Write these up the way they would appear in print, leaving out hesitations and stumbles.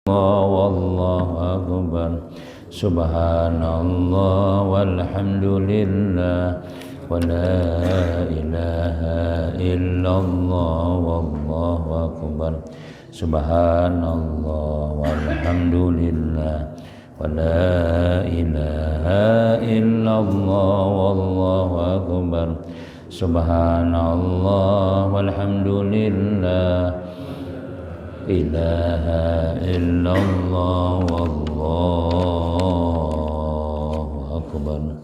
Wallahu akbar. Subhanallah walhamdulillah wa la ilaha illallah wallahu akbar. Subhanallah walhamdulillah wa la ilaha illallah wallahu akbar. Subhanallah walhamdulillah ilaha illallah wallahu akbar.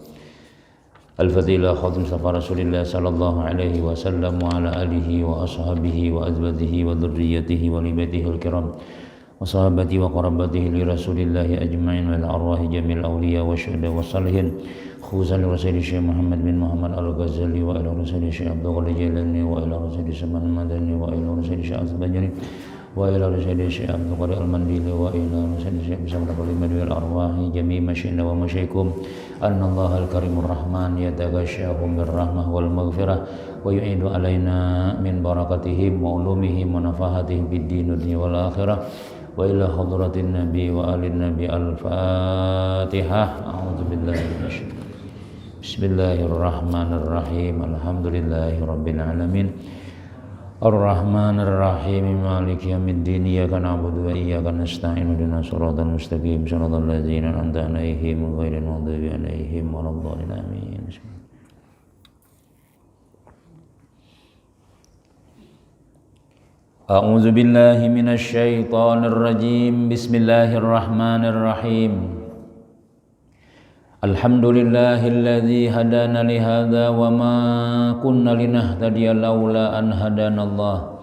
Al-Fadilah Khatim Mustafa Rasulillah sallallahu alaihi wasallam wa ala alihi wa ashabihi wa azwajihi wa dhurriyyatihi wa libatihi al-kiram wa sahabati wa qarabatihi li Rasulillahi ajma'in wa ala arwahi jamil awliya wa syuhada wa salihin khuzan li Rasulih Syekh Muhammad bin Muhammad Al-Ghazali wa ila Rasulih Syekh Abdul Ghani Jalani wa ila Rasulih Syekh Madani wa ila Rasulih Syekh Al-Bajani wa ila Rasulih Syekh Abdul Qadir Al-Mandili wa ila Rasulih Syekh Bismillah wal arwahi jami' masyina wa masyaikum annallaha al-karimur rahman yataghashahum birrahmah wal maghfirah wa yu'idu alaina min barakatihim wa ulumihim wa nafahatihim bid din dunya wal akhirah wa ila hadratin nabi wa alin nabi al-fatihah. A'udzu billahi minasy Bismillahirrahmanirrahim. Alhamdulillahi rabbil alamin. Ar-Rahmanir Rahim Maliki yaumiddin. Iyyaka na'budu wa iyyaka nasta'in. Ihdinas siratal mustaqim. Shiratal ladzina an'amta 'alaihim ghairil maghdubi 'alaihim waladdallin. Amin. A'udzu billahi minasy syaithanir rajim. Bismillahirrahmanirrahim. Alhamdulillahilladzi hadana li hadza wa ma kunna linahtadiya laula an hadanallah.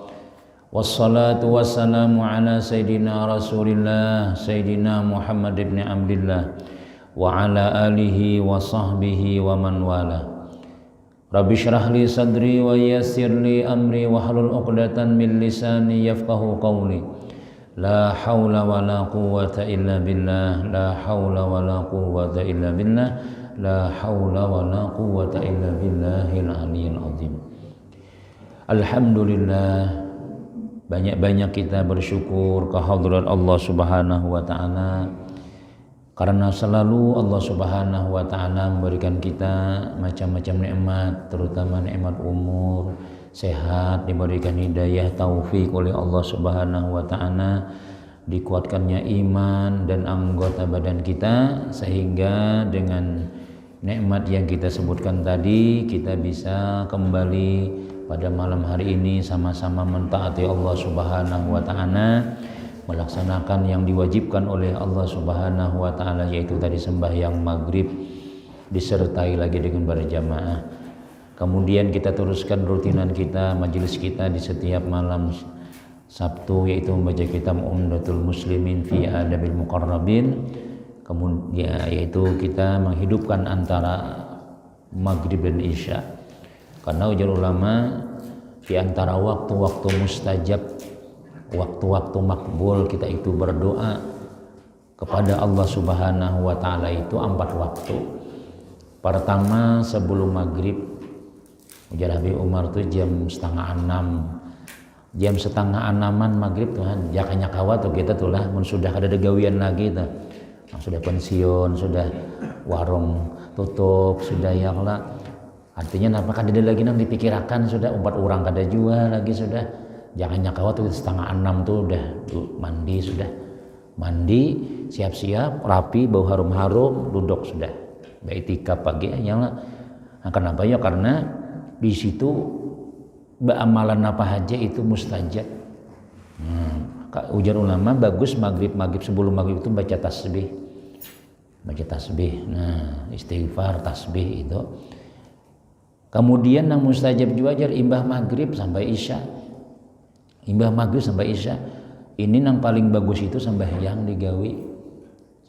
Wassalatu wassalamu ala sayyidina Rasulillah sayyidina Muhammad ibn Abdillah wa ala alihi wa sahbihi wa man wala. Rabbi shrah li sadri wa yassir li amri wa hlul 'uqdatan min lisani yafqahu qawli. La haula wa la quwwata illa billah. La haula wa la quwwata illa billah. La haula wa la quwwata illa billahil aliyyil azim. Alhamdulillah, banyak-banyak kita bersyukur kehadirat Allah Subhanahu wa taala, karena selalu Allah Subhanahu wa taala memberikan kita macam-macam nikmat, terutama nikmat umur, sehat, diberikan hidayah, taufik oleh Allah Subhanahu wa taala, dikuatkannya iman dan anggota badan kita, sehingga dengan nikmat yang kita sebutkan tadi kita bisa kembali pada malam hari ini sama-sama mentaati Allah Subhanahu wa taala, melaksanakan yang diwajibkan oleh Allah Subhanahu wa taala, yaitu tadi sembahyang maghrib disertai lagi dengan berjamaah. Kemudian kita teruskan rutinan kita, majelis kita di setiap malam Sabtu, yaitu membaca kitab Umdatul Muslimin fi Adabil Muqarrabin. Kemudian yaitu kita menghidupkan antara maghrib dan isya, karena ujar ulama di antara waktu-waktu mustajab, waktu-waktu makbul kita itu berdoa kepada Allah Subhanahu wa taala itu 4 waktu. Pertama sebelum maghrib, ujar Habib Umar tuh jam 5:30, jam 5:30 maghrib Tuhan jakanya kawa tuh kita tuh lah mun sudah ada degawian lagi tuh, sudah pensiun, sudah warung tutup, sudah ya lah, artinya apakah ada lagi nang dipikirakan, sudah 4 orang kada jual lagi, sudah jakanya kawa tuh 5:30 tuh udah mandi, sudah mandi siap-siap rapi bau harum-harum, duduk sudah baitikaf pagi ya lah. Nah, kenapa ya? Karena di situ amalan apa aja itu mustajab. Ujar ulama bagus maghrib sebelum maghrib itu baca tasbih, nah istighfar, tasbih itu. Kemudian yang mustajab juga ajar imbah maghrib sampai isya, ini yang paling bagus itu sembahyang digawi,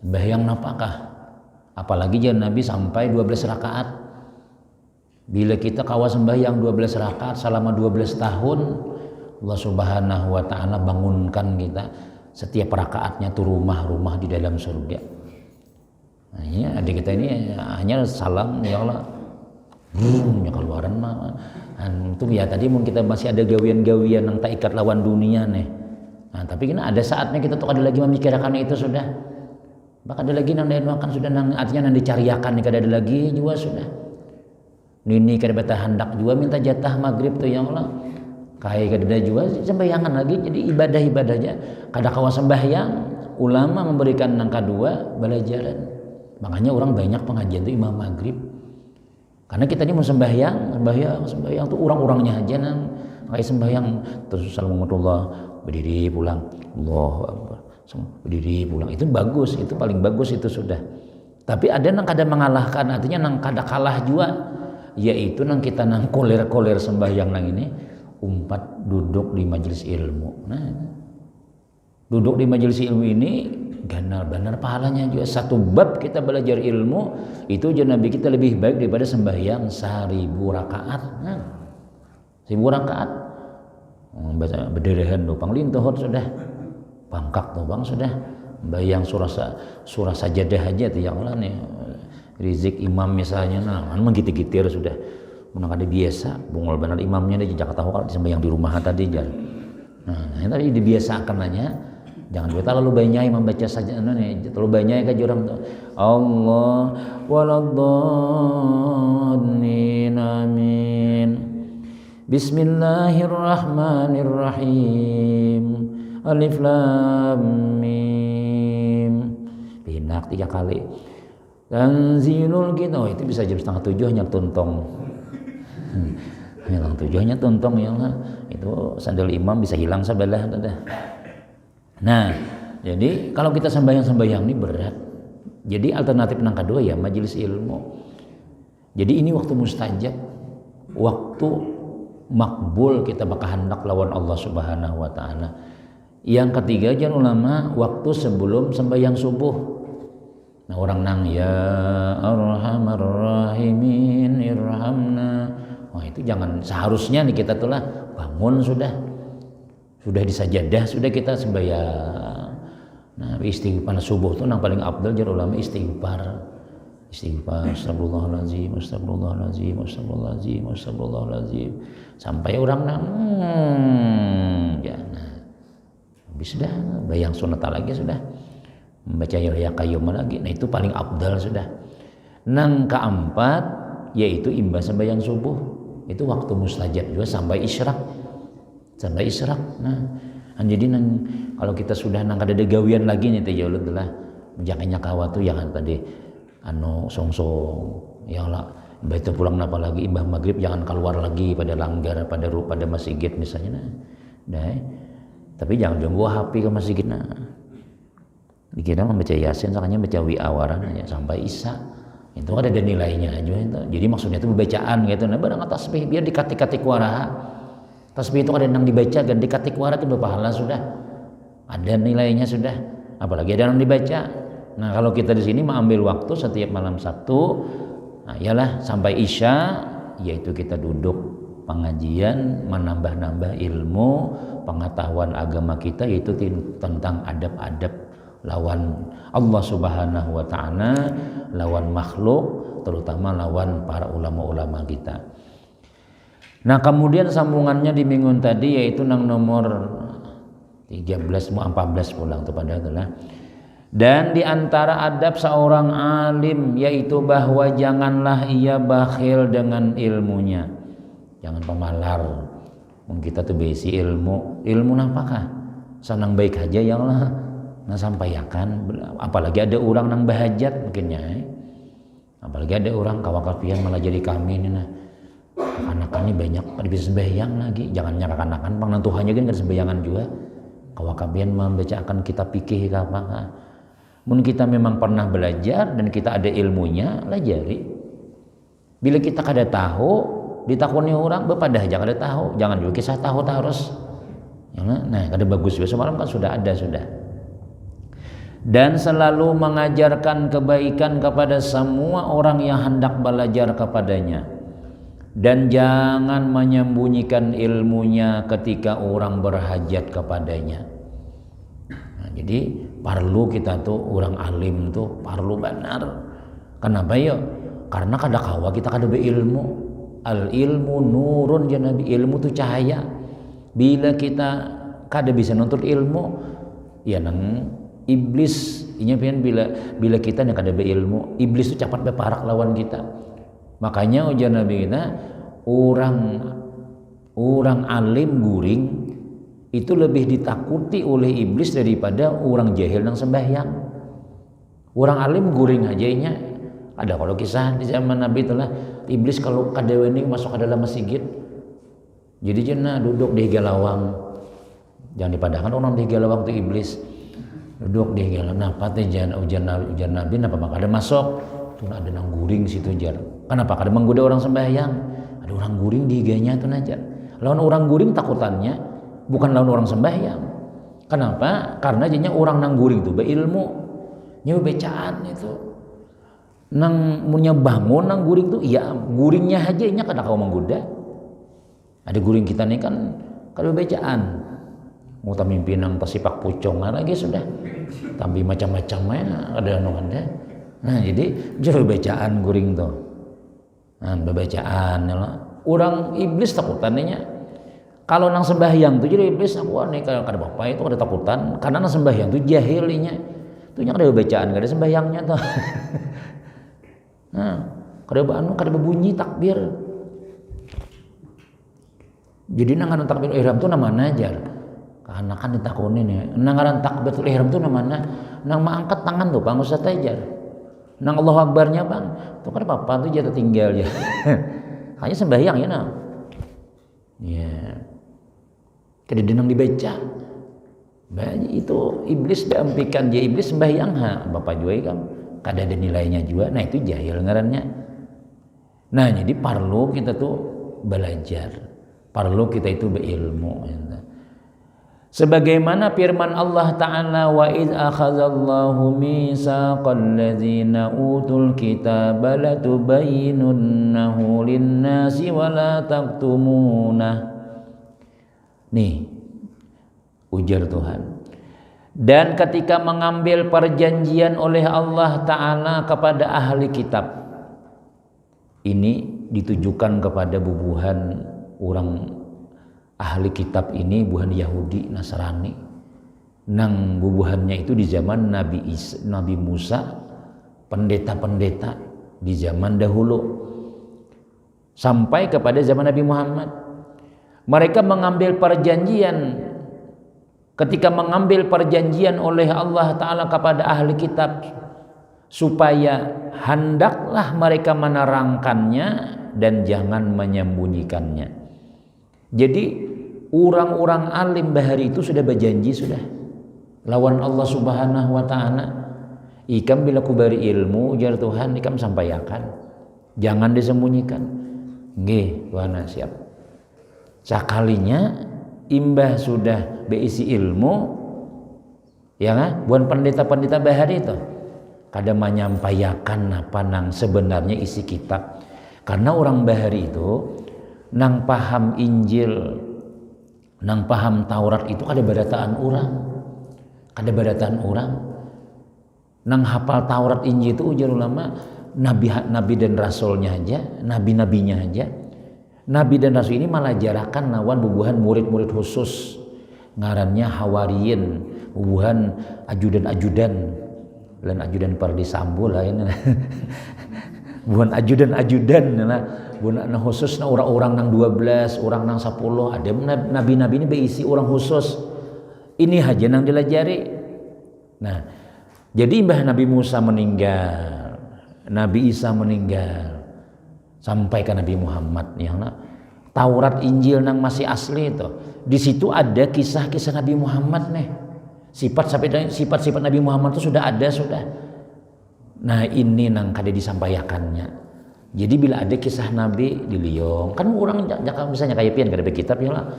sembahyang napakah, apalagi jangan Nabi sampai 12 rakaat. Bila kita kawa sembahyang 12 rakaat selama 12 tahun, Allah Subhanahu wa taala bangunkan kita setiap rakaatnya tuh rumah-rumah di dalam surga. Nah, ini adik kita ini hanya salam ya Allah. Ya keluaran mah. Itu ya tadi mungkin kita masih ada gawian-gawian yang tak ikat lawan dunia nih. Nah, tapi kan ada saatnya kita tuh ada lagi memikirkan itu sudah. Bahkan ada lagi nang makan sudah nang artinya nang dicariakan nih ada lagi juga sudah. Nini kada beta hendak juga minta jatah maghrib tuh ya Allah. Kai kada juga sembayangan lagi jadi ibadah-ibadahnya. Kada kawa sembahyang, ulama memberikan nang kedua belajaran. Makanya orang banyak pengajian tuh imam maghrib. Karena kita ini mau sembahyang tuh orang-orangnya aja nang kayak sembahyang terus assalamualaikum berdiri pulang Allahu Akbar berdiri pulang itu bagus, itu paling bagus itu sudah. Tapi ada nang kada mengalahkan, artinya nang kada kalah juga, yaitu nang kita nang koler-koler sembahyang nang ini umpat duduk di majelis ilmu. Nah, duduk di majelis ilmu ini benar pahalanya juga. Satu bab kita belajar ilmu itu Nabi kita lebih baik daripada sembahyang 1000 rakaat. Nah, 1000 rakaat baca bederehan dopang lintohot sudah pangkak dopang sudah bayang surah sajadah aja tuh yang Allah nih rizik imam misalnya nah menggitir-gitir sudah menang ada biasa bungol benar imamnya di Jakarta kalau sembahyang di rumah tadi jar. Nah ini tadi dibiasakan nanya jangan kita terlalu banyak membaca saja nih terlalu banyak kan orang tuh Allah waladdallin amin. Bismillahirrahmanirrahim. Alif lam mim. Pinak 3 kali. Tanzilul kitab. Oh, itu bisa jam 6:30 hanya tuntong. Hilang 7 hanya tuntong ya lah. Itu sandal imam bisa hilang sebelah dah. Nah, jadi kalau kita sembahyang ini berat. Jadi alternatif nang kedua ya majelis ilmu. Jadi ini waktu mustajab. Waktu makbul kita bakal hendak lawan Allah Subhanahu wa taala. Yang ketiga jangan ulama waktu sebelum sembahyang subuh. Nah orang nang ya arhamar rahimin irhamna. Wah itu jangan seharusnya nih kita tuh lah bangun sudah di sajadah sudah kita sembahyang. Nah istighfar subuh tuh nang paling afdal jangan ulama istighfar astagfirullahaladzim sampai orang nang ya nah habis sudah bayang sunata lagi sudah membaca ya kayyum lagi nah itu paling afdal sudah. Nang keempat yaitu imbas sembahyang subuh itu waktu mustajab juga sampai isyraq nah jadi nang kalau kita sudah nang kada ada gawian lagi nih teh jauh lah menjakanya kawa tuh jangan tadi songsong ya lah baca pulang napa lagi imbah maghrib jangan keluar lagi pada langgar pada masjid misalnya nah tapi jangan jonggo HP ke masjid nah dikira membaca yasin sakanya baca wiawaran aja sampai isya itu ada nilainya aja itu jadi maksudnya itu bacaan gitu nah barang tasbih biar dikatik-katik waraha tasbih itu ada yang dibaca dan dikatik waraha itu berpahala sudah ada nilainya sudah apalagi ada yang dibaca. Nah kalau kita di sini mengambil waktu setiap malam Sabtu, nah ialah sampai isya, yaitu kita duduk pengajian, menambah-nambah ilmu, pengetahuan agama kita, yaitu tentang adab-adab lawan Allah Subhanahu Wa Taala, lawan makhluk, terutama lawan para ulama-ulama kita. Nah kemudian sambungannya di minggu tadi yaitu nang nomor 13 14 pulang kepada itulah. Dan di antara adab seorang alim yaitu bahwa janganlah ia bakhil dengan ilmunya. Jangan pemalar. Kita tuh besi ilmu napakah? Senang baik aja ya Allah. Nah sampaikan apalagi ada orang nang bahajat mungkinnya. Apalagi ada orang kawakapian malah jadi kami ini nah. Anak-anak banyak bisa sembahyang lagi. Jangan nyarakan-akan penentuannya kan kan sembayangan juga. Kawakapian membacakan kitab fikih apa mun kita memang pernah belajar dan kita ada ilmunya, pelajari. Bila kita kada tahu, ditakuni orang, bepadah aja kada tahu. Jangan juga kisah tahu harus. Nah, kada bagus besok malam kan sudah ada sudah. Dan selalu mengajarkan kebaikan kepada semua orang yang hendak belajar kepadanya. Dan jangan menyembunyikan ilmunya ketika orang berhajat kepadanya. Nah, jadi perlu kita tuh orang alim tuh perlu benar. Kenapa ya? Karena kada kawa kita kada beilmu. Al ilmu nurun ya Nabi. Ilmu tuh cahaya. Bila kita kada bisa nuntut ilmu ya nang iblis inya pian bila kita yang kada beilmu, iblis itu cepat beparak lawan kita. Makanya ujar Nabi kita, orang alim guring itu lebih ditakuti oleh iblis daripada orang jahil nang sembahyang. Orang alim guring aja nya. Ada kalau kisah di zaman Nabi itulah iblis kalau kadeweni masuk ke dalam masjid. Jadi jenah duduk di galawang. Jangan dipadahkan orang di galawang itu iblis. Duduk di galawang. Napa teh ujar Nabi napa maka ada masuk. Tuh ada nang guring situ jar. Kenapa kada menggoda orang sembahyang? Ada orang guring di higanya tuh najar. Lawan orang guring takutannya bukan lawan orang sembahyang. Kenapa? Karena jadinya orang nang guring itu beilmu, nyewa becaan itu. Nang punya bangun nang guring tuh, iya guringnya aja nya kada kau menggoda. Ada guring kita nih kan kada becaan. Mau mimpi nang pasipak pucong lagi sudah. Tapi macam-macamnya ada anu-anu. Nah jadi jauh becaan guring tuh. Nah bebacaan orang iblis takutannya kalau nang sembahyang tuh jadi iblis aku nih kalau kada bapak itu ada takutan karena nang sembahyang tuh jahilnya tuh nya kada bacaan kada sembahyangnya tuh. Nah kada berbunyi takbir jadi nang takbir ihram tuh namanya ajar karena kan ditakunin ya nang takbir ihram tuh namanya nang mengangkat tangan tuh Bang Ustaz ajar nang Allahu Akbarnya Bang tuh kada apa-apa tuh jatuh tinggal ya. Hanya sembahyang ya nah. Ya. Kada denang dibaca. Banyak itu iblis diampikan dia iblis sembahyang ha Bapak juai kan kada ada nilainya juga. Nah itu jahil ngarannya. Nah jadi perlu kita tuh belajar. Perlu kita itu berilmu ya. Sebagaimana firman Allah Ta'ala wa idz akhadallahu mitsaqal ladzina utul kitaba latubayyinunnahu lin-nasi wa la taktumunah. Nih ujar Tuhan. Dan ketika mengambil perjanjian oleh Allah Ta'ala kepada ahli kitab, ini ditujukan kepada bubuhan orang ahli kitab ini bukan Yahudi Nasrani nang bubuhannya itu di zaman Nabi Musa pendeta-pendeta di zaman dahulu sampai kepada zaman Nabi Muhammad mereka mengambil perjanjian ketika mengambil perjanjian oleh Allah Ta'ala kepada ahli kitab supaya hendaklah mereka menerangkannya dan jangan menyembunyikannya. Jadi orang-orang alim bahari itu sudah berjanji sudah lawan Allah Subhanahu wa Ta'ala. Ikam bila kubari ilmu ujar Tuhan ikam sampaikan. Jangan disembunyikan. Nggih, Tuhan siap. Sakalinya imbah sudah beisi ilmu ya kan? Bukan pendeta-pendeta bahari itu. Kada menyampaikan apa nang sebenarnya isi kitab. Karena orang bahari itu nang paham Injil, nang paham Taurat itu kada barataan orang, nang hafal Taurat Injil itu ujar ulama nabi dan rasulnya aja, nabinya aja, nabi dan rasul ini malah jarakan lawan bubuhan murid-murid khusus, ngarannya hawariyin, bubuhan ajudan-ajudan, dan ajudan Pardi Sambo lah ini, bubuhan ajudan-ajudan lah. Nah khusus nah orang-orang nang 12, orang nang 10 ada nabi-nabi ini berisi orang khusus. Ini aja nang dilajari. Nah, jadi mbah Nabi Musa meninggal, Nabi Isa meninggal, sampai ke Nabi Muhammad yang Taurat Injil nang masih asli itu. Di situ ada kisah-kisah Nabi Muhammad nih. Sifat-sifat Nabi Muhammad itu sudah ada sudah. Nah, ini nang kada disampaikannya. Jadi bila ada kisah Nabi di liong, kan orang jangan misalnya kayak pian kada kitab ya lah.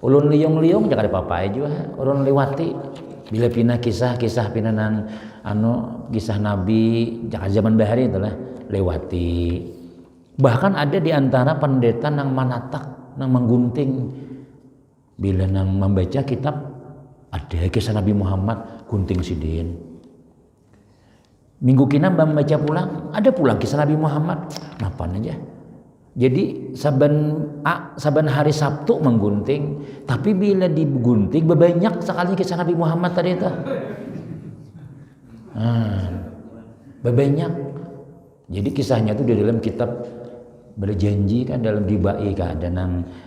Ulun liong jangan ada apa-apa juga. Ulun lewati bila pindah kisah pinanang kisah Nabi jangan zaman bahari itulah lewati. Bahkan ada di antara pendeta nang manatak, nang menggunting. Bila nang membaca kitab ada kisah Nabi Muhammad gunting sidin. Minggu kina membaca pulang, ada pulang kisah Nabi Muhammad. Napan aja. Jadi saban hari Sabtu menggunting, tapi bila digunting banyak sekali kisah Nabi Muhammad tadi itu. Banyak. Jadi kisahnya itu di dalam kitab Berjanji kan, dalam Dibai kan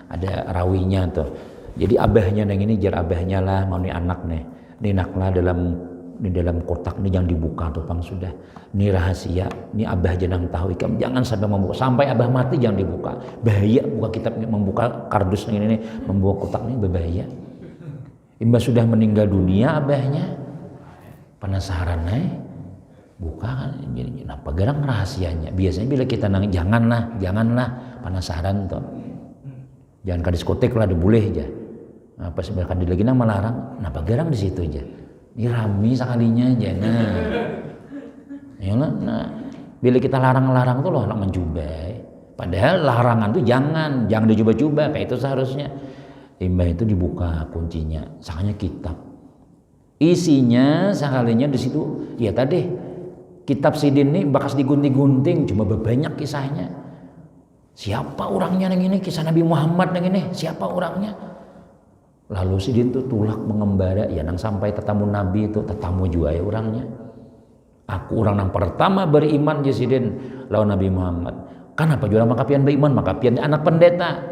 ada rawinya tuh. Jadi abahnya yang ini jar abahnya lah mau nih anak nih. Ini anaklah di dalam kotak ini jangan dibuka tuh Pang sudah. Ini rahasia, ini abah jenang tahu ikam jangan sampai membuka, sampai abah mati jangan dibuka. Bahaya buka kitab membuka kardus ini membuka kotak ini berbahaya. Imba sudah meninggal dunia abahnya. Penasaran buka kan jadi apa garang rahasianya. Biasanya bila kita nang janganlah penasaran tuh. Jangan ke diskotek lah boleh aja. Apa sebenarnya di lagi melarang, kenapa garang di situ aja. Ini rami sekalinya jangan. Nah, bila kita larang-larang tuh loh anak mencubai. Padahal larangan tuh jangan dicoba-coba kayak itu seharusnya. Limbah itu dibuka kuncinya, sakanya kitab. Isinya sekalinya di situ ya tadi kitab sidin ini bakas digunting-gunting cuma banyak kisahnya. Siapa orangnya yang ini, kisah Nabi Muhammad yang ini, siapa orangnya? Lalu sidin tuh tulak mengembara ya nang sampai tetamu Nabi itu tetamu juga ya orangnya. Aku orang yang pertama beriman ya sidin lawan Nabi Muhammad. Kenapa juga maka pian beriman maka pian anak pendeta.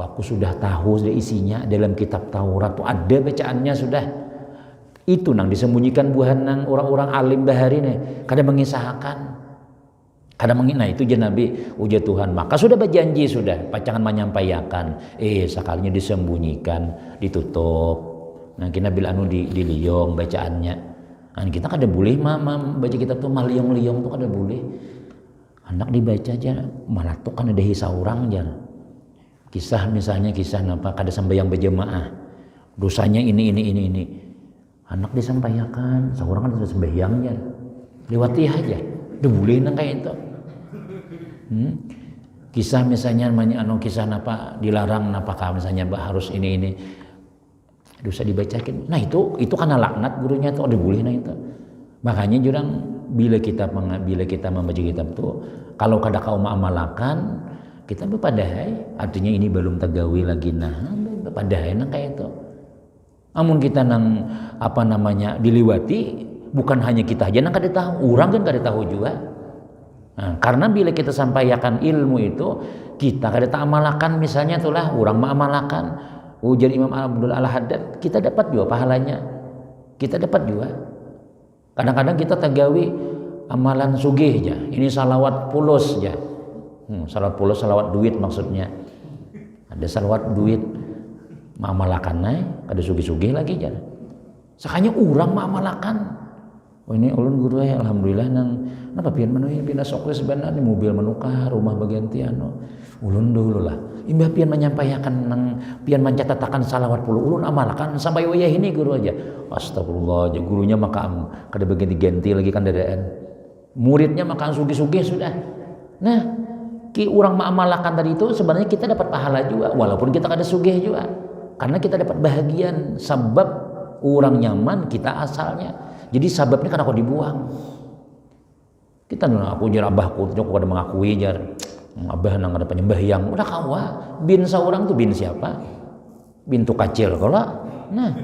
Aku sudah tahu sudah isinya dalam kitab Taurat tuh ada bacaannya sudah. Itu nang disembunyikan buhan nang orang-orang alim bahari nih kadang mengisahkan. Nah itu je Nabi ujar Tuhan maka sudah berjanji sudah pacangan menyampaikan sekalinya disembunyikan ditutup. Nah kita bila anu di liong bacaannya. Nah, kita kada boleh baca kitab tuh liong-liong tuh kada boleh. Anak dibaca aja malah tuh kan ada hisah orang aja. Kisah misalnya kisah apa kada sembahyang berjemaah. Dosanya ini. Anak disampaikan, seorang kan sudah sembahyang aja. Lewati aja. Udah boleh nang kayak itu. Kisah misalnya kisah apa dilarang apakah misalnya harus ini dosa dibacakan. Nah itu karena laknat gurunya tuh ada boleh nah itu. Makanya jurang bila kita membaca kitab tuh kalau kada kau amalakan kita berpadahai artinya ini belum tegawi lagi nah berpadahai nang kayak itu. Namun kita nang diliwati bukan hanya kita aja nang kada tahu, orang kan kada tahu juga. Nah, karena bila kita sampaikan ilmu itu kita kada amalakan misalnya itulah orang mengamalkan ujar Imam Abdul Al-Haddad kita dapat juga pahalanya. Kita dapat juga. Kadang-kadang kita tagawi amalan sugih aja. Ini salawat pulos aja. Salawat pulos salawat duit maksudnya. Ada salawat duit mengamalkan ada sugih-sugih lagi aja. Sakanya orang mengamalkan. Oh ini ulun guru ya alhamdulillah nang napa pian menuhi pina sok sebenarnya mobil menukar rumah bagian tiano. Ulun dulu lah. Imbah pian menyampaikan nang pian mencatatakan salawat puluh ulun amalkan sampai wayah ini guru aja. Astagfirullah aja gurunya makam kada bagian diganti lagi kan dadaan. Muridnya makan sugih-sugih sudah. Nah, ki orang mengamalkan tadi itu sebenarnya kita dapat pahala juga walaupun kita kada sugih juga. Karena kita dapat bahagian sebab orang nyaman kita asalnya. Jadi sababnya kan aku dibuang. Kita aku jar abahku aku kada mengakui jar. Abah nang ada penyembahyang udah kawa bin seorang tuh bin siapa? Bin tu kacil kalau nah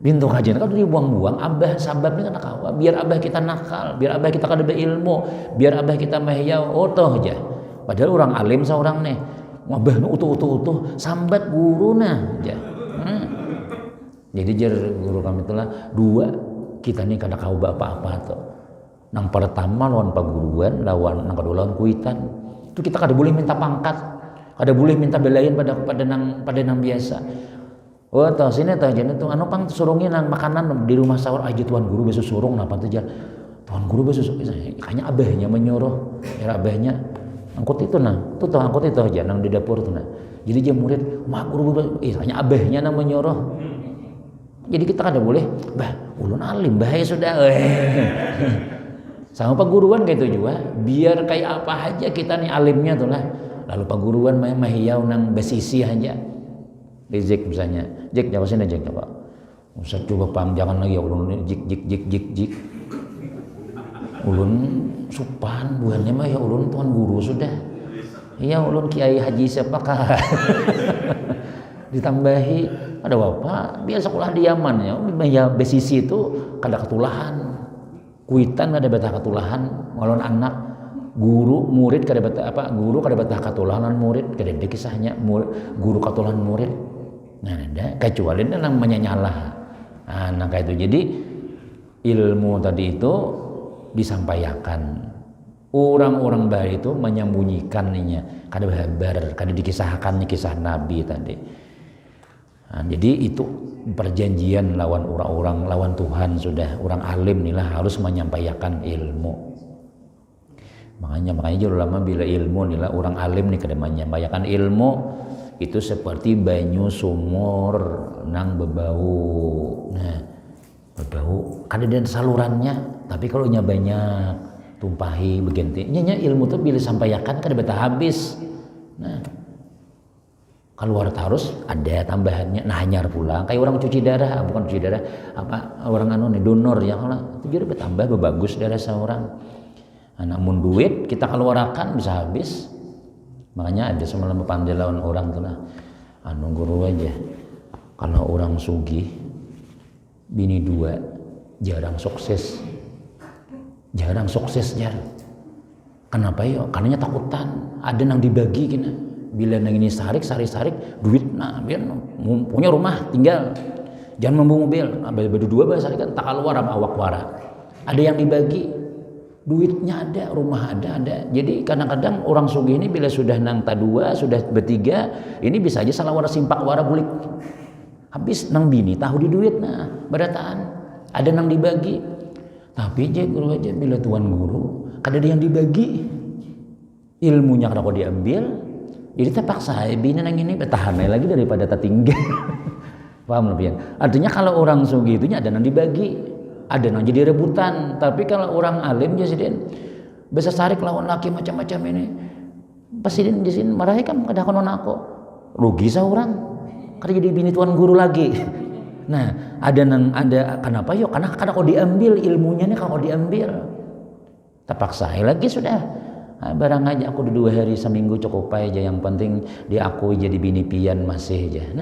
bin tu kacil kan dibuang-buang abah sababnya kan kawa biar abah kita nakal biar abah kita kada berilmu biar abah kita mahyau toh aja padahal orang alim seorang nih abah nu utuh sambat guru nah aja jadi jar guru kami itulah dua kita nih kada kau apa-apa tuh. Nang pertama lawan paguruan, lawan nang kedua lawan kuitan. Itu kita kada boleh minta pangkat, kada boleh minta belain pada nang biasa. Oh tau sini tau jadi tuh anu pang surungin nang makanan di rumah sahur aja tuan guru besok surung napa tuh jar. Tuan guru besok kayaknya abahnya menyuruh, ya abahnya angkut itu nah, tuh angkut itu aja nang di dapur tuh nah. Jadi dia murid, mak guru kayaknya abahnya nang menyuruh. Jadi kita kada boleh, ulun alim bahaya sudah. Sama paguruan kayak itu juga biar kayak apa aja kita nih alimnya tuh lah lalu paguruan mahiyau nang besisi aja di Jek misalnya Jek jawab sini Jek coba usah coba pam jangan lagi ulun jik ulun supan buahnya mah ya ulun tuan guru sudah. Iya ulun kiai haji siapakah? Ditambahi ada bapak biasa sekolah di Yaman ya besisi itu kada ketulahan kuitan ada betah ketulahan ngalon anak guru murid kada betah guru kada betah ketulahan murid kada ada kisahnya guru ketulahan murid nah ada kecuali itu namanya nyalah nah kayak itu jadi ilmu tadi itu disampaikan orang-orang baik itu menyembunyikannya kada habar kada dikisahkan kisah Nabi tadi. Nah, jadi itu perjanjian lawan orang-orang lawan Tuhan sudah orang alim inilah harus menyampaikan ilmu. Makanya ulama bila ilmu inilah orang alim nih kada menyampaikan ilmu itu seperti banyu sumur nang bebau. Nah, bebau kada ada salurannya, tapi kalau nya banyak tumpahi begenti. Nya ilmu tuh bila sampaikan kada betah habis. Nah, keluar harus ada tambahannya nah hanyar pulang kayak orang cuci darah bukan cuci darah orang donor ya kalau itu jadi bertambah bagus darah seorang namun duit kita keluarkan bisa habis makanya ada semalam pandai lawan orang tuh lah guru aja kalau orang sugih bini dua jarang sukses kenapa ya karenanya takutan ada yang dibagi gini bila nang ini sarik duit nah biar punya rumah tinggal jangan membawa mobil berdua bahasa kan tak keluar sama awak wara ada yang dibagi duitnya ada rumah ada jadi kadang-kadang orang sugih ini bila sudah nang dua sudah bertiga ini bisa aja salah wara simpak wara bulik habis nang bini tahu di duit nah berataan ada nang dibagi tapi guru aja bila tuan guru kada ada yang dibagi ilmunya kada kau diambil jadi terpaksa bini nang ini bertahan lagi daripada tertinggal. Paham lebih? Artinya kalau orang sugih itu ada nang dibagi, ada nang jadi rebutan. Tapi kalau orang alim jadi bisa sarik lawan laki macam-macam ini. Presiden di sini marah kan kada konon aku. Rugi seorang. Kada jadi bini tuan guru lagi. Nah, ada kenapa yo? Karena kada kau diambil ilmunya nih kalau diambil. Terpaksa lagi sudah. Barang aja aku 2 hari seminggu cukup aja yang penting diakui jadi bini pian masih aja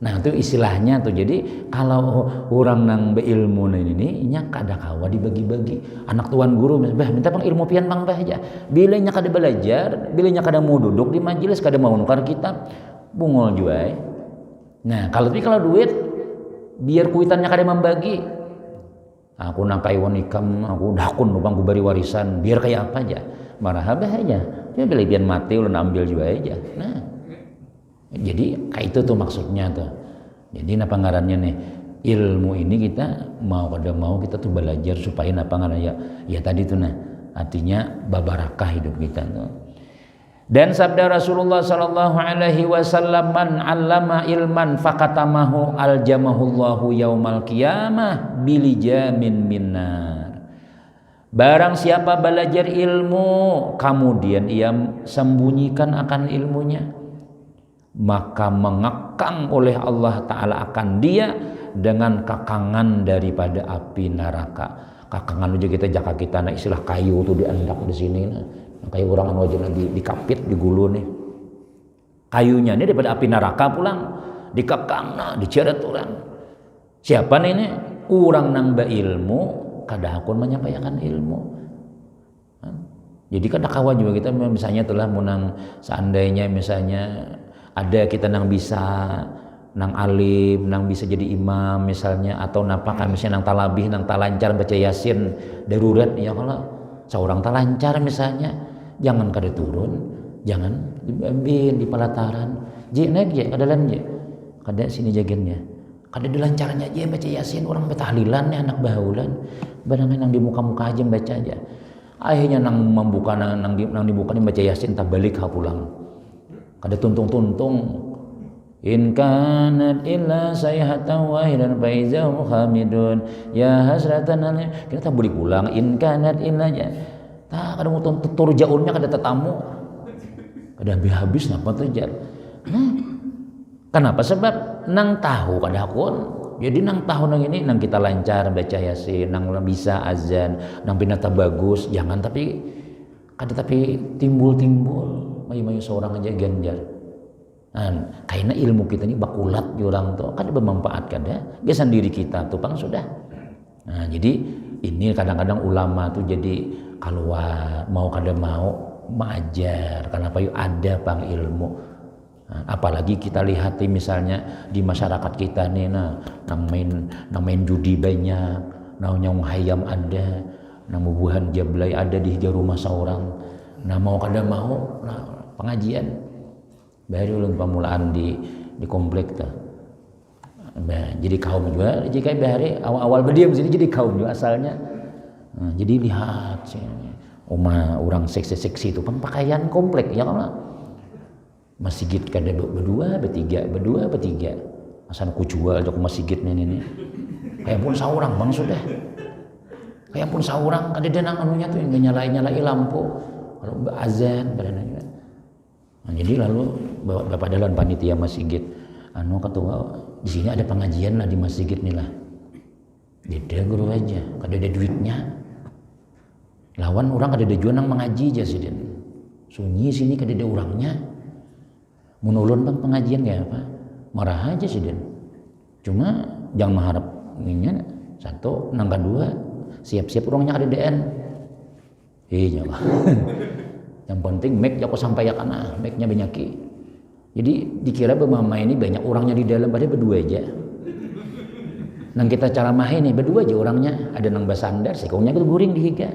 nah itu istilahnya tuh jadi kalau orang nang beilmu ini nya kada kawa dibagi-bagi anak tuan guru minta pang ilmu pian bang bah aja bila nya kada belajar bila nya kada mau duduk di majelis kada mau nukar kitab bungol juai nah kalau duit biar kuitannya kada membagi aku nang kaiwan ikam aku dakun nupang kubari warisan biar kayak apa aja marah aja dia belian mati ulun ambil juga aja nah jadi kayak itu tuh maksudnya tuh jadi apa ngarannya nih ilmu ini kita mau kada mau kita tuh belajar supaya apa ngarannya ya tadi tuh nah artinya babarakah hidup kita tuh dan sabda Rasulullah sallallahu alaihi wasallam man 'allama ilman faqatamahu aljamahullahu yaumal qiyamah bilijamin minnar. Barang siapa belajar ilmu kemudian ia sembunyikan akan ilmunya maka mengekang oleh Allah Ta'ala akan dia dengan kakangan daripada api neraka. Kakangan aja kita jaka kita nah istilah kayu tuh diandak di sini nah. Kayak orang anu aja dikapit digulu nih kayunya ini daripada api neraka pulang dikekang nah diceret orang siapa nih ini orang nang ilmu kada akun menyampaikan ilmu jadi kada kawan juga kita misalnya telah menang seandainya misalnya ada kita nang bisa nang alim nang bisa jadi imam misalnya atau napa misalnya nang talabih nang talancar baca yasin darurat ya kalau seorang talancar misalnya jangan kada turun jangan diambil di pelataran naik je kada lan je kada sini jagennya kada dilancarnya aja baca yasin orang betahlilan nih anak bahulan barangnya nang di muka-muka aja baca aja akhirnya nang membuka nang dibuka nih baca yasin tak balik ha pulang kada tuntung-tuntung in kanat illa sayhatan wahidan faizahu hamidun ya hasratan kita tak boleh pulang in kanat illa ya tak kada mau tur jaunnya kada tetamu kada habis napa tuh jar kenapa sebab nang tahu kada akun Jadi nang tahun ini nang kita lancar baca yasin, nang bisa azan, nang pinata bagus, jangan tapi timbul mayu seorang aja ganjar. Karena ilmu kita ini bakulat orang tuh kan bermanfaat kan ya. Dia sendiri kita tuh pang sudah. Nah, jadi ini kadang-kadang ulama tuh jadi keluar mau kada mau mengajar kenapa yuk ada pang ilmu. Apalagi kita lihat misalnya di masyarakat kita nih nang main judi banyak, nang nyong hayam ada, nang bubuhan jablay ada di rumah seorang. Nah mau kada mau pengajian baru ulun pamulaan di komplek tuh. Jadi kaum juga jika bahari awal berdiam sini jadi kaum juga asalnya. Jadi lihat sih orang seksi itu kan pakaian komplek ya kan. Masjid kada berdua bertiga asal ku jual jok masjid ini kayak pun saurang bang sudah kayak pun saurang kada ada nang anunya tuh yang nyalai lampu kalau azan badannya. Nah, jadi lalu bapak dalam panitia masjid ketua di sini ada pengajian lah di masjid nih lah dia guru aja kada ada duitnya lawan orang kada ada jual nang mengaji aja sih sunyi sini kada ada orangnya. Menulun bang pengajian kayak apa marah aja sih Den cuma jangan mengharap ini satu nang kedua siap-siap orangnya ada DN iya yang penting make jako sampai ya karena make-nya banyak jadi dikira bermama ini banyak orangnya di dalam pada berdua aja nang kita cara main ini berdua aja orangnya ada nang basandar sekongnya itu guring di higa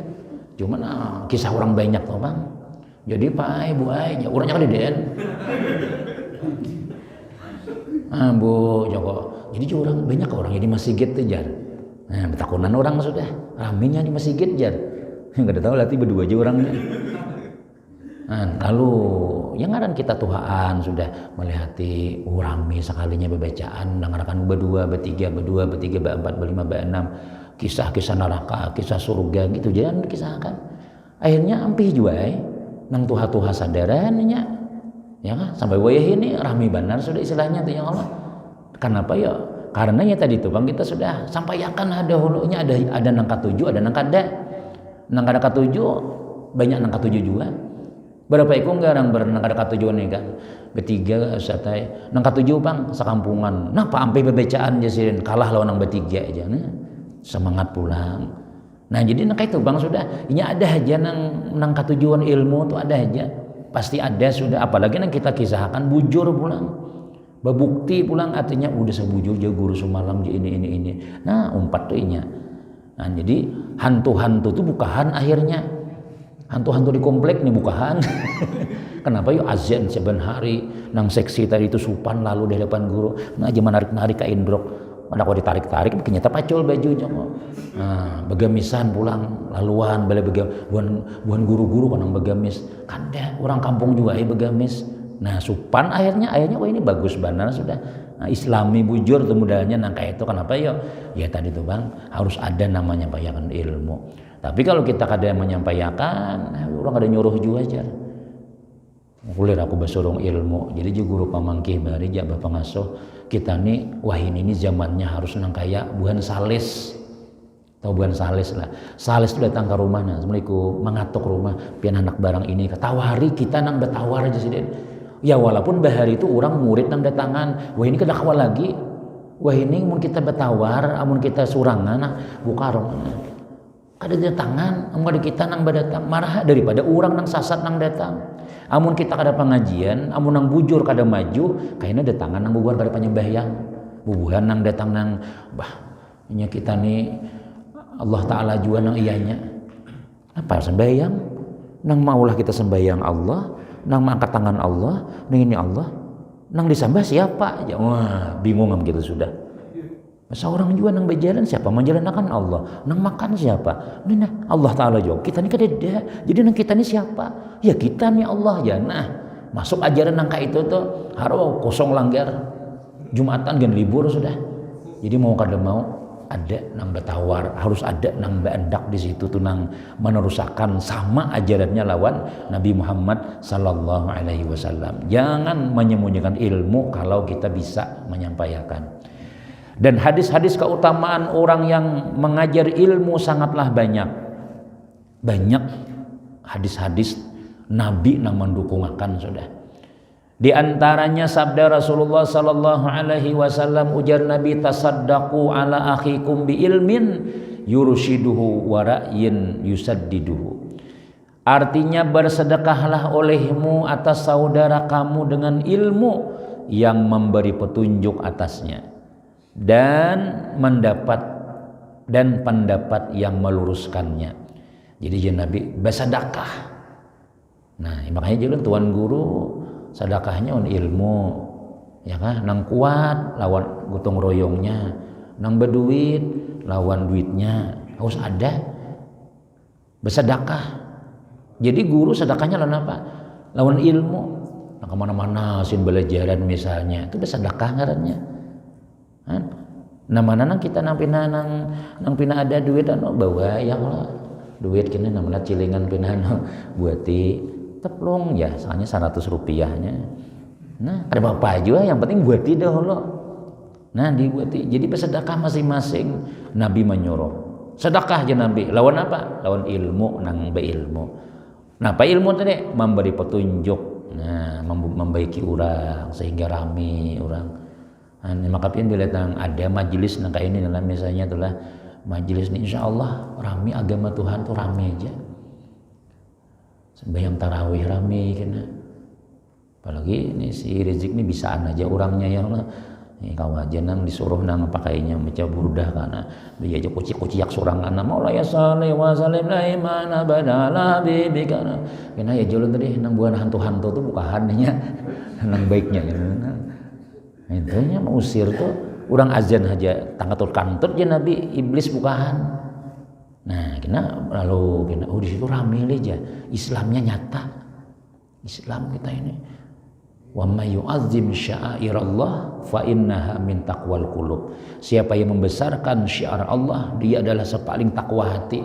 cuma kisah orang banyak tuh bang jadi pai bu aja orangnya kan di DN Bu Joko jadi orang banyak orang di masjid tuh jar betakunan orang sudah ramenya di masjid jar nggak tahu latih berdua aja orangnya lalu yang ngaran kita Tuhan sudah melihati rame sekalinya bebacaan dengarkan berdua bertiga berempat berlima berenam kisah-kisah neraka kisah surga gitu jangan kisahkan akhirnya ampih juga nang tuha sadarannya ya kan sampai wayah ini rame benar sudah istilahnya tuh ya Allah kenapa ya karena ya tadi tuh bang kita sudah sampaikan ada hulunya ada nangka 7 ada nangka 7 banyak nangka 7 juga berapa ikut ngarang bernangka 7 nih kan bertiga satai nangka 7 bang sekampungan nah pak ampe bebecaan jasirin kalah lawan nang bertiga aja nah semangat pulang nah jadi nangka itu bang sudah ini ada aja nangka tujuan ilmu tuh ada aja pasti ada sudah apalagi yang kita kisahkan bujur pulang babukti pulang artinya udah sebujur jauh guru semalam ini nah umpat tuh inya nah jadi hantu-hantu tuh bukahan akhirnya hantu-hantu di komplek nih bukahan kenapa yuk azan seben hari nang seksi tadi itu supan lalu di depan guru nah aja menarik-narik ke indrok mana kau ditarik-tarik ternyata pacul bajunya nah begamisan pulang laluan balik buan guru-guru kan begamis kada orang kampung juga begamis nah supan akhirnya wah ini bagus benar sudah nah, islami bujur tuh mudahnya nang kayak itu kenapa ya tadi tuh bang harus ada namanya menyampaikan ilmu tapi kalau kita kada menyampaikan orang kada nyuruh juga aja kulir aku basurung ilmu jadi juga guru pamangkih bari jabah pengasuh kita nih wah ini zamannya harus nang kayak buhan salis atau buhan salis lah salis itu datang ke rumah nah assalamualaikum mengatuk rumah pian anak barang ini ketawari kita nang betawar aja sih ya walaupun bahari itu orang murid nang datangan wah ini kada kawal lagi wah ini mun kita betawar amun kita surangan nah buka rumah kada datangan amun kita nang badatang marah daripada orang nang sasat nang datang amun kita kada pengajian amun nang bujur kada maju kayaknya datangan nang bubuhan kada panyembahyang bubuhan nang datang nang nya kita nih Allah Ta'ala juga nang iyanya apa sembahyang nang maulah kita sembahyang Allah nang mengangkat tangan Allah nang ini Allah nang disembah siapa wah bingung gitu sudah seorang juga nang berjalan siapa menjalankan Allah nang makan siapa nah Allah Ta'ala jawab kita ini kadeda jadi nang kita ini siapa ya kita nih Allah ya nah masuk ajaran nang kayak itu tuh harus kosong langgar Jumatan gan libur sudah jadi mau kada mau ada nang betawar harus ada nang beendak di situ tuh nang menerusakan sama ajarannya lawan Nabi Muhammad sallallahu alaihi wasallam jangan menyembunyikan ilmu kalau kita bisa menyampaikan Dan hadis-hadis keutamaan orang yang mengajar ilmu sangatlah banyak. Banyak hadis-hadis Nabi yang mendukungkan sudah. Di antaranya sabda Rasulullah sallallahu alaihi wasallam, ujar Nabi, tasaddaqu ala akhikum bi ilmin yurshiduhu wa ra'yin yusaddiduhu. Artinya bersedekahlah olehmu atas saudara kamu dengan ilmu yang memberi petunjuk atasnya dan pendapat yang meluruskannya. Jadi Nabi bersedekah. Nah, makanya juga tuan guru sedekahnya on ilmu, ya kan? Nang kuat lawan gotong royongnya, nang berduit lawan duitnya, harus ada bersedekah. Jadi guru sedekahnya lawan apa? Lawan ilmu. Nah, kemana-mana sin belajaran misalnya, itu bersedekah ngarannya. Nah, mana nang kita nang pina ada duit anu bawa ya Allah. Duit kini namanya cilingan pina buati teplong ya, soalnya 100 rupiahnya. Nah, ada apa juga, yang penting buati dahulu. Nah, dibuati. Jadi bersedekah masing-masing. Nabi menyuruh sedekah aja Nabi. Lawan apa? Lawan ilmu, nang beilmu. Nah, apa ilmu tadi? Memberi petunjuk. Nah, membaiki orang sehingga rame orang. Nah, maka bila datang ada majelis nang kayak ini, dalam misalnya itulah majelis ini, insya Allah rame agama Tuhan tuh rame aja. Sembahyang tarawih rame kena. Apalagi ini si Rizik ini bisaan aja orangnya ya Allah. Ini kawajan nang disuruh nang pakainya maca burdah kana. Dia aja kuci-kuci yak sorangan nama Allah ya salih wa salim la imana badala bibikana. Kena ya jalan tadi nang buan hantu-hantu tuh bukan nya. Nang baiknya gitu. Nah, intinya mengusir tuh orang azan aja tangkatur kantor aja Nabi iblis bukan. Nah, lalu di situ rame aja. Islamnya nyata. Islam kita ini. Wa may yu'azzim sya'airallah fa innaha min taqwal qulub. Siapa yang membesarkan syiar Allah, dia adalah sepaling takwa hati.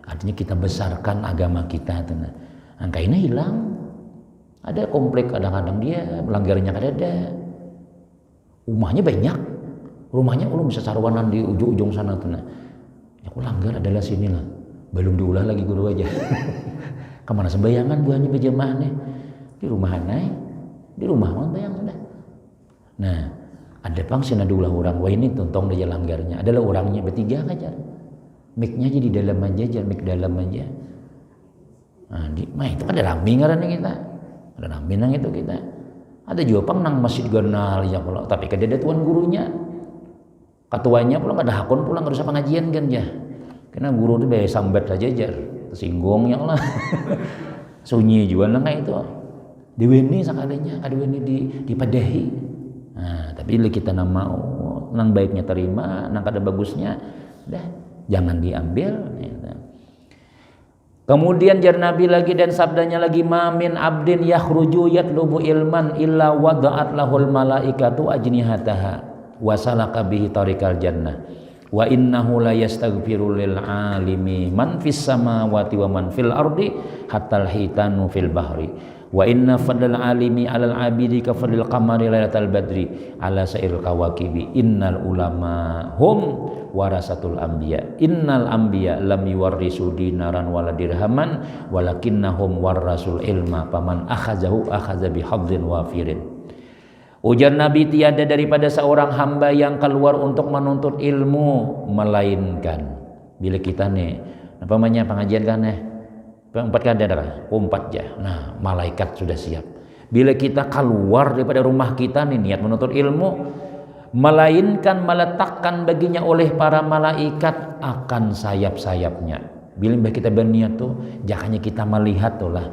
Artinya kita besarkan agama kita. Angka ini hilang. Ada komplek kadang-kadang dia melanggarnya ada. Rumahnya banyak. Rumahnya bisa sarwanan di ujung-ujung sana tuh. Aku langgar adalah sini lah, belum diulah lagi guru aja. Kemana sembayangan buahnya berjamaah nih? Di rumah anai, di rumah mana bayang sudah. Nah, ada pangsian ada ulah orang, wah ini tontong dia langgarnya, adalah orangnya bertiga aja. Mic-nya aja di dalam aja, mic dalam aja. Nah, itu kan ada rame ngarannya kita, ada rame nang itu kita. Ada juga pang nang masjid ganal ya kalau, tapi kan ada tuan gurunya. Ketuanya pulang ada hakun pulang harus pengajian kan ya. Karena guru itu biasa sambat aja jar, tersinggung yang lah. Sunyi juga nang itu. Diweni sakalinya, kadeweni dipadahi. Nah, tapi bila kita nama nang baiknya terima, nang kada bagusnya dah jangan diambil. Kemudian jar Nabi lagi dan sabdanya lagi, mamin abdin yakhruju yatlubu ilman illa wada'at lahul malaikatu ajnihataha wa salaka bihi tariqal jannah wa innahu la yastaghfiru lil alimi man fis samawati wa man fil ardi hatta al hitanu fil bahri wa inna fadlal alimi alal abidi ka fadlil qamari lailatal badri ala sairil kawakibi innal ulama hum warasatul anbiya innal anbiya lam yuwarrisu dinaran wala dirhaman walakinnahum warasul ilma paman akhazahu akhaza bihadzin wafirin. Ujar Nabi, tiada daripada seorang hamba yang keluar untuk menuntut ilmu melainkan bila kita nih apa namanya pengajian kan empat kadar umpat ya. Nah, malaikat sudah siap. Bila kita keluar daripada rumah kita nih niat menuntut ilmu, melainkan meletakkan baginya oleh para malaikat akan sayap-sayapnya. Bila kita berniat tuh, jangannya kita melihat tuh lah.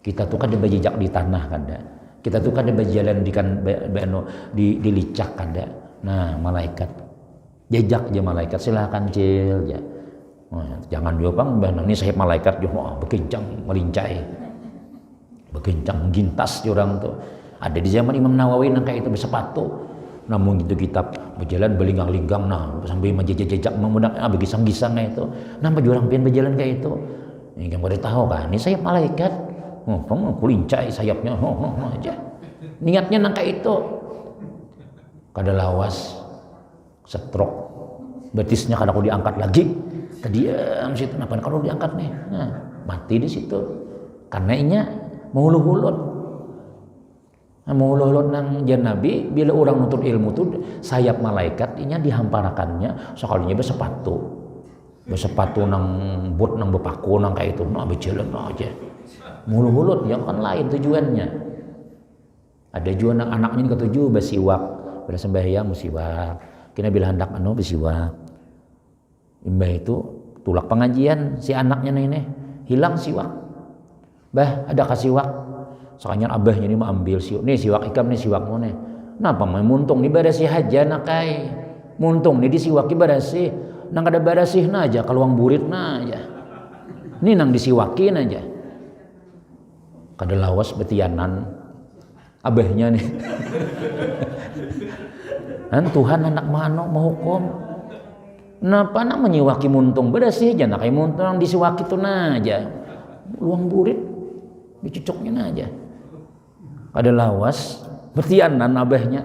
Kita tuh kan berjejak di tanah kan dah. Kita tuh kan berjalan di licak kada. Nah, malaikat jejak aja malaikat silakan cil ya. Jangan juga bang ini saya malaikat juga berkencang melincai. Berkencang menggintas orang tuh. Ada di zaman Imam Nawawi nang kayak itu bersepatu. Namun itu kitab berjalan belinggang-linggang nah sambil menjejak memudak begisang-gisang kayak itu. Nampak orang pian berjalan kayak itu. Ini kan boleh tahu kan, ini saya malaikat. Kulincai sayapnya aja. Niatnya nangka itu kada lawas stroke, betisnya kadang aku diangkat lagi, kediam situ, kenapa kalau diangkat nih, nah, mati di situ, karena inya menghulu-hulun, nang jan Nabi, bila orang nuntut ilmu tuh sayap malaikat, inya dihamparakannya, sekalinya bersepatu nang but nang bepaku nang kayak itu, nah berjalan aja, menghulu-hulun, yang kan lain tujuannya, ada juga anaknya ketujuh bersiwak, bersembahyang musiwak. Kena bila hendak bersiwak. Imbah itu tulak pengajian si anaknya ini hilang siwak. Bah ada kasiwak. Soalnya abahnya ini mau ambil siwak. Nih siwak ikam nih siwakmu nih. Napa mau muntung nih barasi haja nakai. Muntung nih di siwak barasi. Nang ada barasih aja kalau uang burit aja. Nih nang disiwakin aja. Kada lawas betianan abahnya nih. Dan Tuhan anak mano menghukum. Napa nak menyiwaki muntung berasih aja nak kayak muntung disiwaki itu aja. Luang burit dicucuknya aja. Ada lawas bertianan abahnya.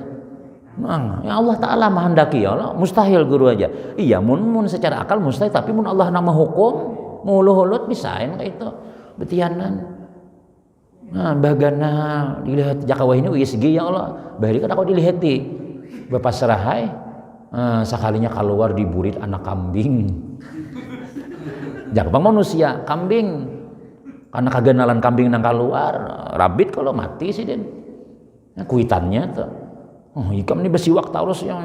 Nah, ya Allah Ta'ala menghendaki ya Allah, mustahil guru aja. Iya mun secara akal mustahil, tapi mun Allah nak menghukum, mulu-hulut bisain kayak itu. Bertianan. Nah, bagana dilihat jakawah ini USG ya Allah. Bahari kan aku dilihati. Bapak serahai sekalinya keluar diburit anak kambing. Jangan manusia, kambing. Karena kaganalan kambing nang keluar, rabit kalau mati sih den. Nah, kuitannya tuh. Oh, ikam nih besiwak terus yang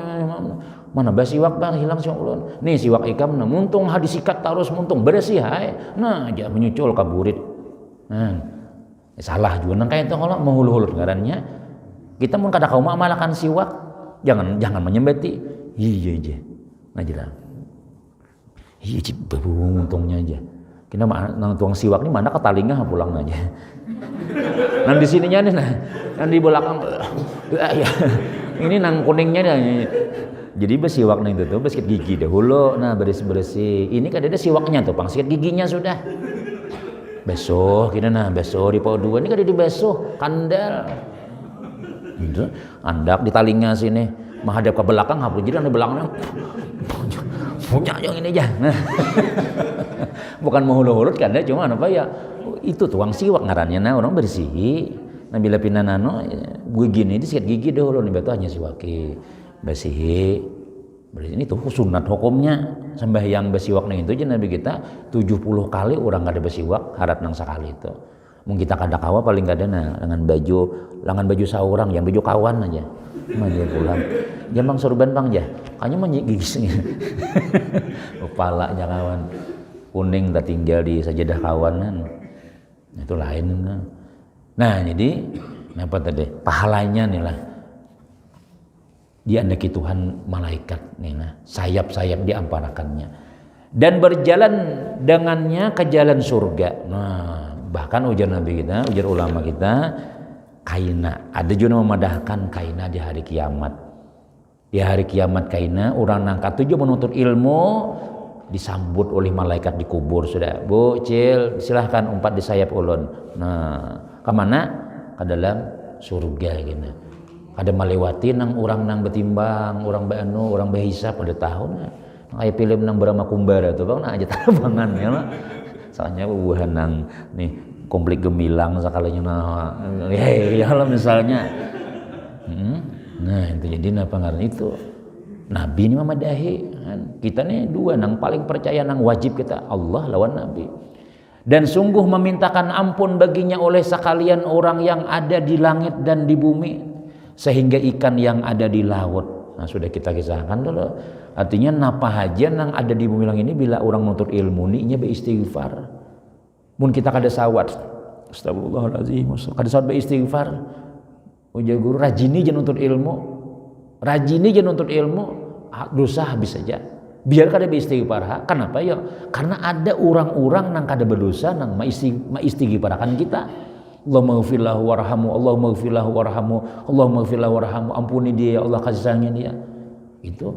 mana besiwak bang hilang siwak ulun. Nih siwak ikam nah muntung hadisikat terus muntung bersih hai. Nah, aja menyucul kaburit. Nah, salah juga nang kayak itu kalau mau hulu-hulu ngarannya. Kita mun kada kaum amalakan siwak jangan menyembeti. Iya aja. Nah jelas. Iya bebung untungnya aja. Kita nang tuang siwak ini mana ketalingah pulang aja. Nang di sininya nih nah. Nang di belakang ya. Ini nang kuningnya nih. Jadi bersiwak nang itu tuh bersikat gigi dahulu. Nah bersih. Ini kan ada siwaknya tuh, pang sikat giginya sudah. Besok kita nah besok di pau 2 ini kan di besok kandel. Andak di talinga sini menghadap ke belakang hapus jadi di belakangnya punya yang ini aja. Nah. Bukan mau hulu-hulut kan ya cuma apa ya itu tuang siwak ngarannya nah orang bersih nah bila pinanano gini disikat gigi dahulu nih betul hanya siwaki bersih ini tuh sunat hukumnya sembahyang bersiwak nih itu aja Nabi kita 70 kali orang gak ada bersiwak harat nang sekali itu. Mungkin kita kada kawa paling kada nah dengan baju saurang yang baju kawan aja manja pulang jambang sorban bang ya kayaknya menyigisnya kepala aja kawan kuning tak tinggal di sajadah kawanan itu lain nah jadi apa tadi pahalanya nih lah diandaki Tuhan malaikat nih nah sayap-sayap diamparakannya dan berjalan dengannya ke jalan surga. Nah bahkan ujar Nabi kita, ujar ulama kita, kaina. Ada juga memadahkan kaina di hari kiamat. Di hari kiamat kaina, orang nangka tujuh menuntut ilmu, disambut oleh malaikat di kubur sudah. Bu, Cil, silahkan umpat di sayap ulun. Nah, kemana? Ke dalam surga gitu. Ada melewati nang orang nang betimbang, orang beanu, orang behisap pada tahun. Kayak film nang Brahma Kumbara tuh, bang, nah aja terbangkan ya lah. Soalnya buah nang nih konflik gemilang sekalinya nah ya lah misalnya nah itu jadi apa ngaran itu Nabi ini memadahi kita nih dua nang paling percaya nang wajib kita Allah lawan Nabi dan sungguh memintakan ampun baginya oleh sekalian orang yang ada di langit dan di bumi sehingga ikan yang ada di laut. Nah sudah kita kisahkan dulu artinya napa haja nang ada di bumi langit ini bila orang menuntut ilmu nya beristighfar mun kita kada sawat astagfirullahalazim kada sawat beristighfar ujar guru rajini je nuntut ilmu dosa habis saja biar kada beristighfar kenapa ya karena ada orang-orang nang kada berdosa nang istighfarakan kita Allahumma ighfir lahu warhamhu Allahumma ighfir lahu warhamhu Allahumma ighfir lahu warhamhu ampuni dia ya Allah kasih sayangnya dia itu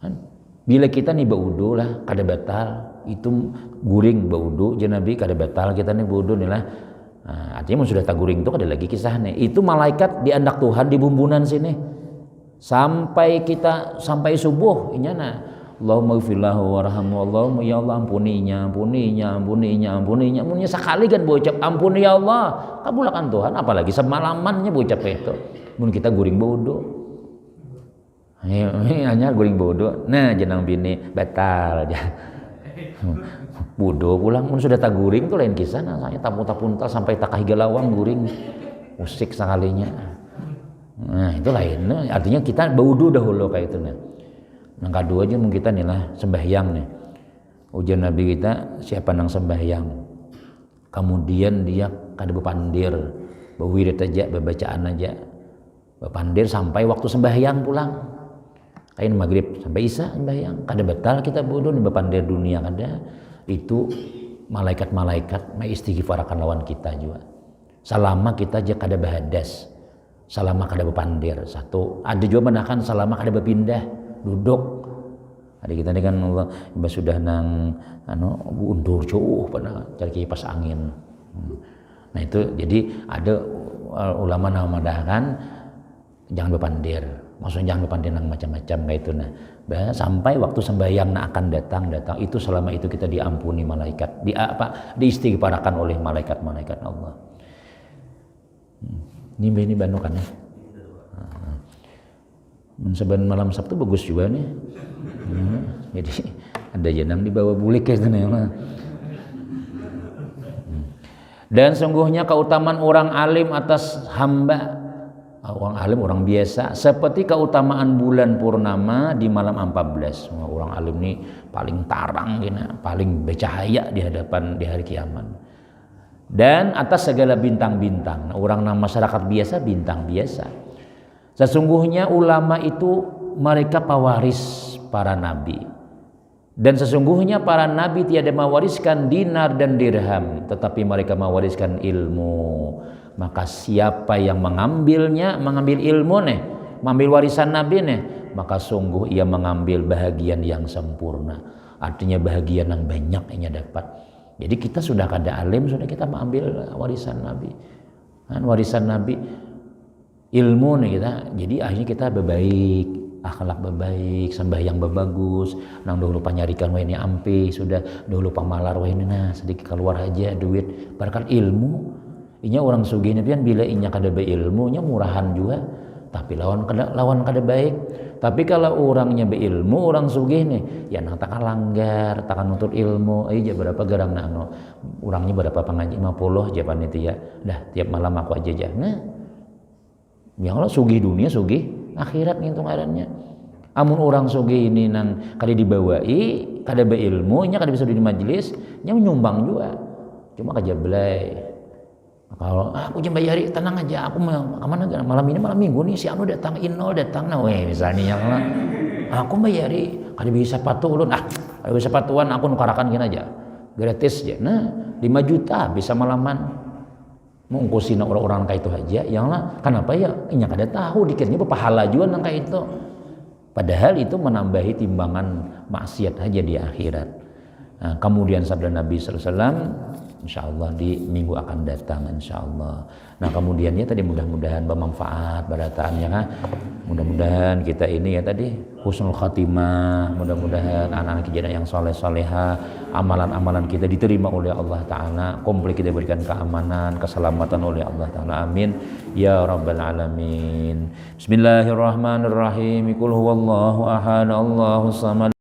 kan bila kita nih baudu lah kada batal itu guring baudu je Nabi kada batal kita nih baudu nih lah nah, artinya sudah tak guring itu kada lagi kisahnya itu malaikat diandak Tuhan di bumbunan sini sampai subuh inyana Allahumma gfirlahu warhamhu, Allahumma ya Allah ampuninya sekali kan bocap ampuni ya Allah kabulakan Tuhan, apalagi semalamannya bocap itu mun kita guring bodoh hanya guring bodoh nah jenang bini batal aja bodoh pulang mun sudah tak guring tuh lain kisah nah saya tapuntal sampai tak kahigalawang guring musik sekalinya. Nah itu lain, artinya kita baudu dahulu kayak itu nih. Yang kedua aja mungkin kita nih lah sembahyang nih. Ujian Nabi kita siapa nang sembahyang. Kemudian dia kada bepandir, berwirid aja, bacaan aja, bepandir sampai waktu sembahyang pulang. Kain maghrib sampai isya sembahyang, kada batal kita bodoh nih bepandir dunia kada. Itu malaikat-malaikat istighfar akan lawan kita juga. Selama kita aja kada bahadas. Selama kada bepandir satu, ada juga menakan selama kada berpindah duduk. Ada kita ini kan Allah sudah nang undur jauh pada cari kipas angin. Nah itu jadi ada ulama namadahkan jangan berpandir. Maksudnya jangan berpandir nang macam-macam kayak itu nah. Sampai waktu sembahyang akan datang itu selama itu kita diampuni malaikat, diistighfarakan oleh malaikat-malaikat Allah. Ini Bandung kan ya. Sebenarnya malam Sabtu bagus juga nih. Jadi ada jenang dibawa bulik ya sana. Dan sungguhnya keutamaan orang alim atas hamba, orang alim orang biasa seperti keutamaan bulan purnama di malam 14. Orang alim ini paling tarang gini, paling bercahaya di hadapan di hari kiamat. Dan atas segala bintang-bintang. Orang nama masyarakat biasa bintang biasa. Sesungguhnya ulama itu mereka pewaris para nabi. Dan sesungguhnya para nabi tiada mewariskan dinar dan dirham, tetapi mereka mewariskan ilmu. Maka siapa yang mengambil ilmu nih, mengambil warisan nabi nih, maka sungguh ia mengambil bahagian yang sempurna. Artinya bahagian yang banyak yang dapat. Jadi kita sudah kada alim, sudah kita mengambil warisan Nabi. Warisan Nabi ilmu nih kita. Jadi akhirnya kita berbaik, akhlak berbaik, sembahyang berbagus. Nang dahulu panyarikan wah ini ampi, sudah dahulu pamalar wah ini nah sedikit keluar aja duit. Berkat ilmu, inya orang sugih ini kan bila inya kada beilmunya murahan juga. Tapi lawan kada baik. Tapi kalau orangnya beilmu, orang sugih nih, ya nang takkan langgar, takkan nuntut ilmu, aja berapa garang nano, orangnya berapa pengaji 50 japan itu ya, dah tiap malam aku aja. Nah, yang Allah sugih dunia, sugih akhirat ngitung arannya. Amun orang sugih ini nang kada dibawai, kada beilmu, nya kada bisa di majelis, nya menyumbang juga, cuma kajablay. Kalau aku jam bayari tenang aja, aku kemana malam ini malam minggu nih si anu datang Inol datang nah misalnya yang lah aku bayari kada bisa patu ulun kada bisa patuan aku nukarakan gini aja gratis aja nah 5 juta bisa malaman mengungkusin orang-orang kayak itu aja yang lah kenapa ya inya kada tahu dikirnya berpahala juga nang kayak itu padahal itu menambahi timbangan maksiat aja di akhirat. Nah, kemudian sabda Nabi sallallahu alaihi wasallam insyaallah di minggu akan datang insyaallah. Nah kemudian ya tadi mudah-mudahan bermanfaat barataannya kan. Mudah-mudahan kita ini ya tadi husnul khatimah, mudah-mudahan anak-anak kita yang soleh-soleha, amalan-amalan kita diterima oleh Allah Ta'ala, komplit kita berikan keamanan, keselamatan oleh Allah Ta'ala, amin ya rabbal alamin. Bismillahirrahmanirrahim. Qul huwallahu ahad, Allahus samad.